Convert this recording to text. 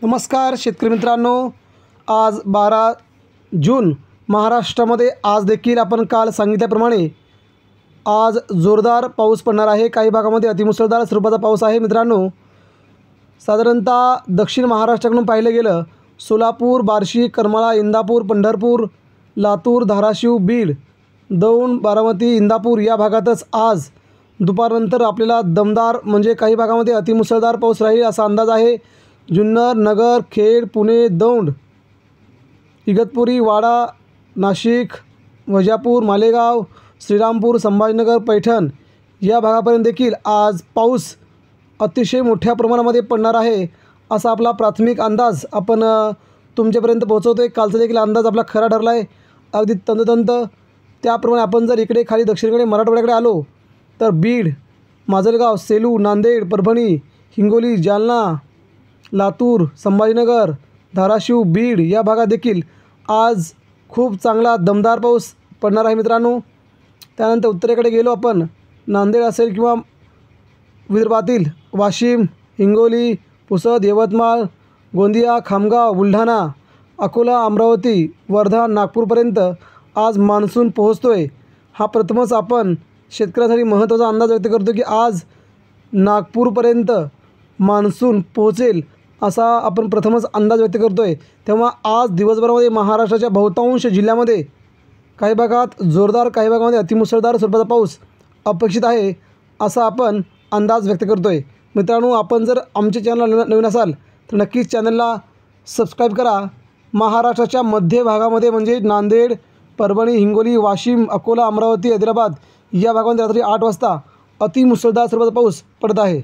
नमस्कार शेतकरी मित्रांनो, आज 12 जून महाराष्ट्रामध्ये आज देखील आपण काल सांगितल्याप्रमाणे आज जोरदार पाऊस पडणार आहे। काही भागामध्ये अतिमुसळधार स्वरूपाचा पाऊस आहे। मित्रांनो, साधारणतः दक्षिण महाराष्ट्राकडून पाहिलं गेलं सोलापूर, बार्शी, करमाळा, इंदापूर, पंढरपूर, लातूर, धाराशिव, बीड, दौंड, बारामती, इंदापूर या भागातच आज दुपारनंतर आपल्याला दमदार म्हणजे काही भागामध्ये अतिमुसळधार पाऊस राहील असा अंदाज आहे। जुन्नर, नगर, खेड, पुणे, दौंड, इगतपुरी, वाडा, नाशिक, वजापूर, मालेगाव, श्रीरामपूर, संभाजीनगर, पैठण या भागापर्यंत देखील आज पाऊस अतिशय मोठ्या प्रमाणामध्ये पडणार आहे असा आपला प्राथमिक अंदाज आपण तुमच्यापर्यंत पोहोचवतो आहे। कालचा देखील अंदाज आपला खरा ठरला आहे अगदी तंतोतंत। त्याप्रमाणे आपण जर इकडे खाली दक्षिणेकडे मराठवाड्याकडे आलो तर बीड, माजलगाव, सेलू, नांदेड, परभणी, हिंगोली, जालना, लातूर, संभाजीनगर, धाराशिव, बीड या भागात देखील आज खूप चांगला दमदार पाऊस पडणार आहे मित्रांनो। त्यानंतर उत्तरेकडे गेलो आपण, नांदेड असेल किंवा विदर्भातील वाशिम, हिंगोली, पुसद, यवतमाळ, गोंदिया, खामगाव, बुलढाणा, अकोला, अमरावती, वर्धा, नागपूरपर्यंत आज मान्सून पोहोचतो आहे। हा प्रथमच आपण शेतकऱ्यांसाठी महत्त्वाचा अंदाज व्यक्त करतो की आज नागपूरपर्यंत मान्सून पोहोचेल असा आपण प्रथमच अंदाज व्यक्त करतो आहे। तेव्हा आज दिवसभरामध्ये महाराष्ट्राच्या बहुतांश जिल्ह्यामध्ये काही भागात जोरदार, काही भागामध्ये अतिमुसळधार स्वरूपाचा पाऊस अपेक्षित आहे असा आपण अंदाज व्यक्त करतो आहे। मित्रांनो, आपण जर आमच्या चॅनलला नवीन असाल तर नक्कीच चॅनलला सबस्क्राईब करा। महाराष्ट्राच्या मध्य भागामध्ये म्हणजे नांदेड, परभणी, हिंगोली, वाशिम, अकोला, अमरावती, हैदराबाद या भागामध्ये रात्री 8 वाजता अतिमुसळधार स्वरूपाचा पाऊस पडत आहे।